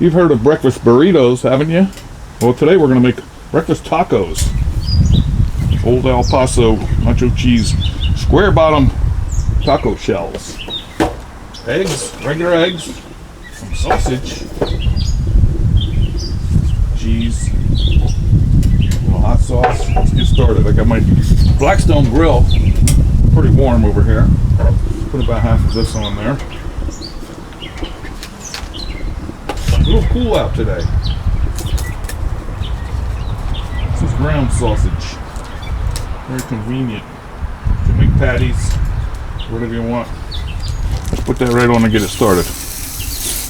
You've heard of breakfast burritos, haven't you? Well, today we're going to make breakfast tacos. Old El Paso nacho cheese square bottom taco shells. Eggs, regular eggs, some sausage, cheese, a little hot sauce. Let's get started. I got my Blackstone grill, pretty warm over here. Put about half of this on there. A little cool out today. This is ground sausage. Very convenient. You can make patties, whatever you want. Let's put that right on and get it started.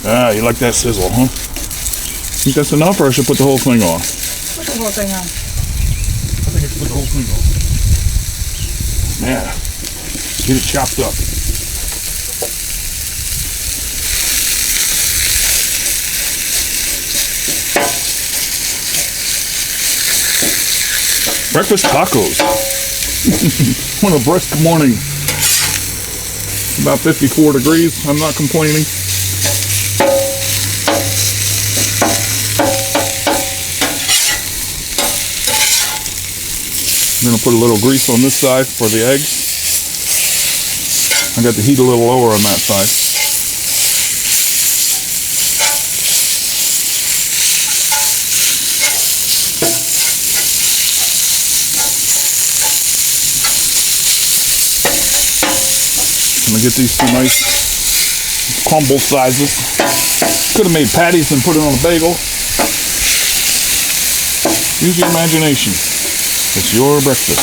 Ah, you like that sizzle, huh? Think that's enough, or I should put the whole thing on? Put the whole thing on. I think I should put the whole thing on. Man, get it chopped up. Breakfast tacos. On a brisk morning. It's about 54 degrees. I'm not complaining. I'm going to put a little grease on this side for the eggs. I got the heat a little lower on that side. I'm going to get these to nice crumble sizes. Could have made patties and put it on a bagel. Use your imagination. It's your breakfast.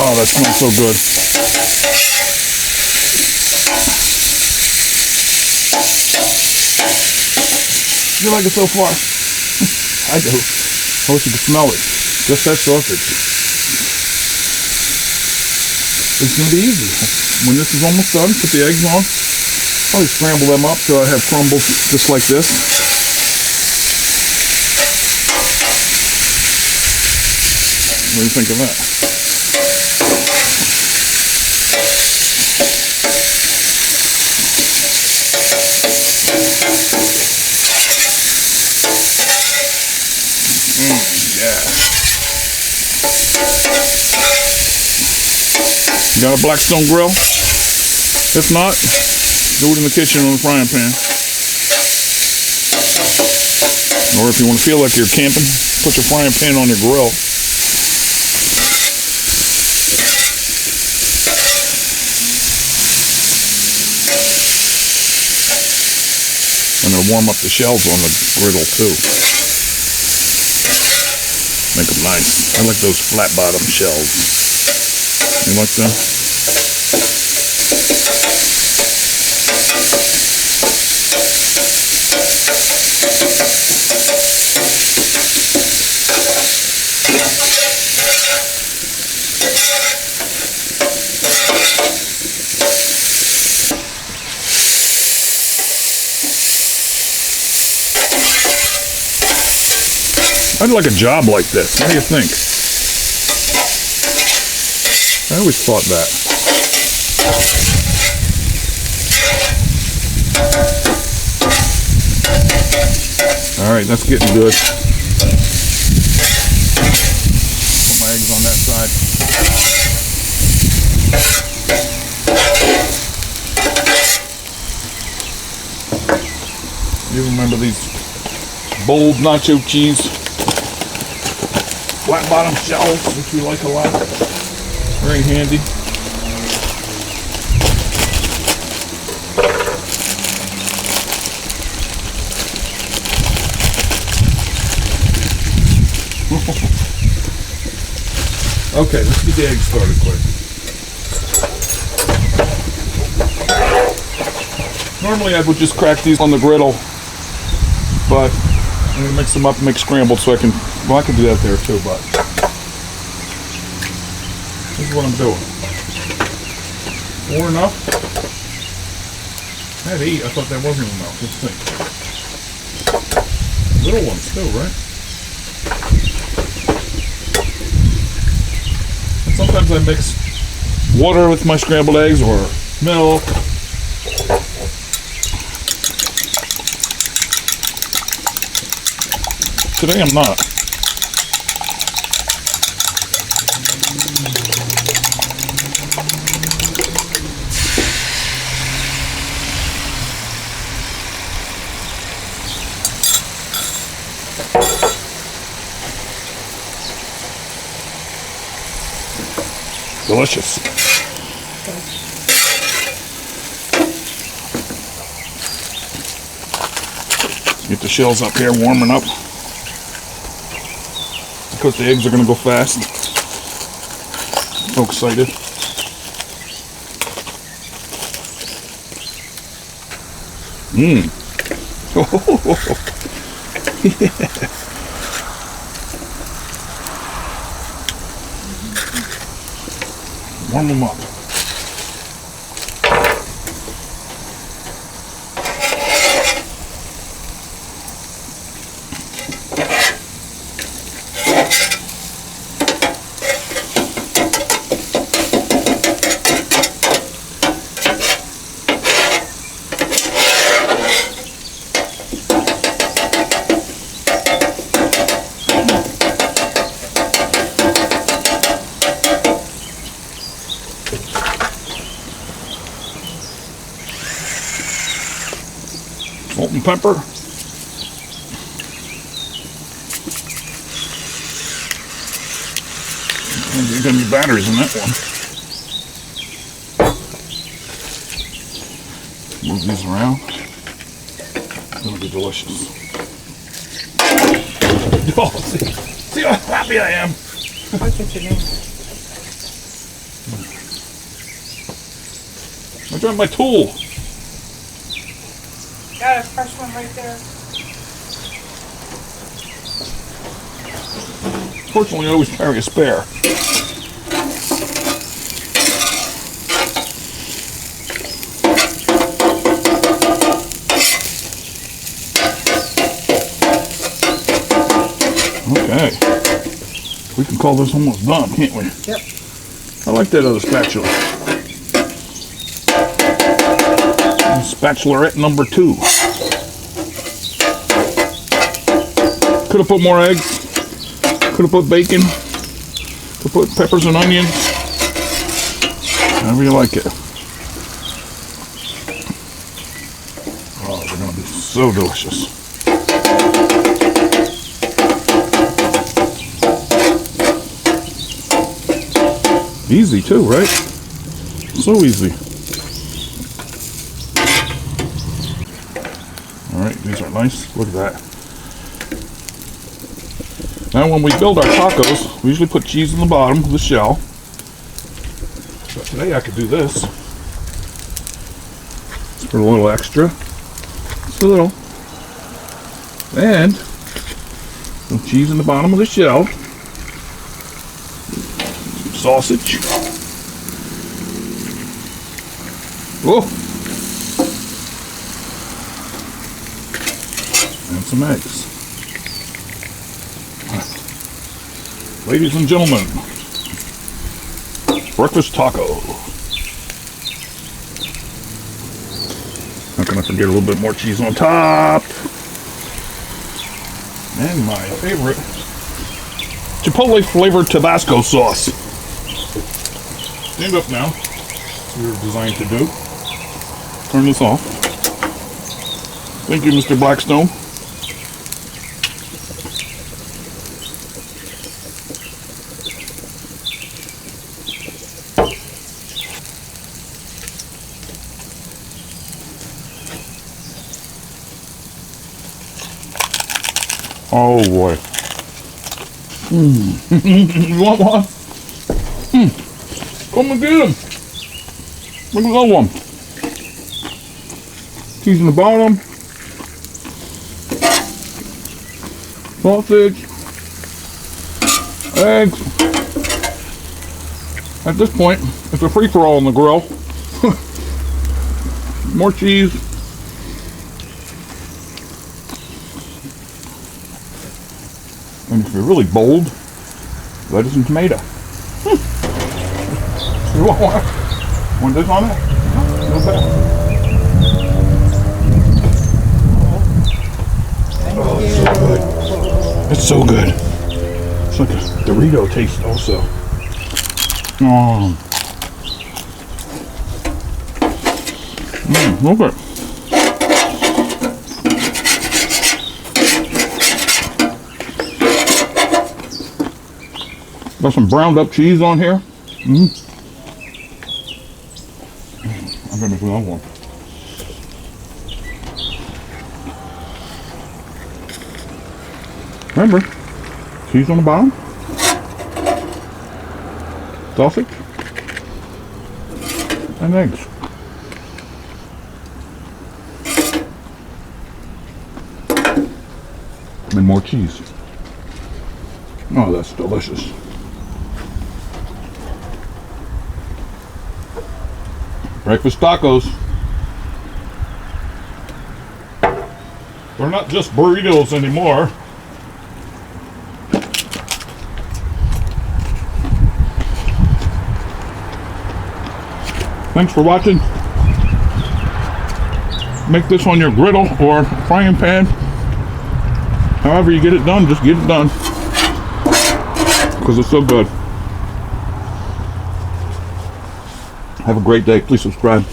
Oh, that smells so good. You like it so far? I do. I wish you could smell it. Just that sausage. It's going to be easy. When this is almost done, put the eggs on. Probably scramble them up so I have crumbles just like this. What do you think of that? Yeah. You got a Blackstone grill? If not, do it in the kitchen on the frying pan. Or if you want to feel like you're camping, put your frying pan on your grill. And it'll warm up the shells on the griddle too. Make them nice. I like those flat bottom shells. You like them? I'd like a job like this. What do you think? I always thought that. All right, that's getting good. Put my eggs on that side. You remember these bold nacho cheese flat bottom shells, which we like a lot. Very handy. Okay, let's get the eggs started quick. Normally I would just crack these on the griddle, but I'm going to mix them up and make scrambled so I can, well, I can do that there too, but this is what I'm doing. 4 enough? I had 8, I thought that wasn't enough. Let's think. Little ones too, right? Sometimes I mix water with my scrambled eggs or milk. Today I'm not. Delicious. Get the shells up here warming up. Because the eggs are going to go fast. So excited. Mmm. Yeah. Warm them up. Salt and pepper. There's going to be batteries in that one. Move these around. It's going to be delicious. Oh, see how happy I am. What's your name? I dropped my tool. Got a fresh one right there. Fortunately, I always carry a spare. Okay. We can call this almost done, can't we? Yep. I like that other spatula. Spatulette number 2. Could have put more eggs. Could have put bacon. Could have put peppers and onions. However you like it. Oh, they're going to be so delicious. Easy too, right? So easy. Alright, these are nice. Look at that. Now when we build our tacos, we usually put cheese in the bottom of the shell. But today I could do this. Just for a little extra. Just a little. And some cheese in the bottom of the shell. Some sausage. Oh! And some eggs. Ladies and gentlemen, breakfast taco. Not gonna forget a little bit more cheese on top. And my favorite Chipotle flavored Tabasco sauce. Stand up now. You're designed to do. Turn this off. Thank you, Mr. Blackstone. Oh boy. You want one? Come and get him. Look at that one. Cheese in the bottom. Sausage. Eggs. At this point, it's a free-for-all on the grill. More cheese. And if you're really bold, lettuce and tomato. You want one? Want this on it? No bad. Oh, it's so good. It's so good. It's like a Dorito taste also. Okay. Got some browned up cheese on here. I'm gonna make another one. Remember, cheese on the bottom, sausage, and eggs. And more cheese. Oh, that's delicious. Breakfast tacos. They're not just burritos anymore. Thanks for watching. Make this on your griddle or frying pan. However you get it done, just get it done. Because it's so good. Have a great day. Please subscribe.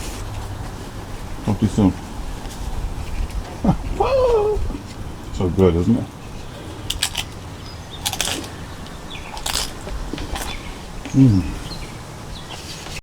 Talk to you soon. So good, isn't it?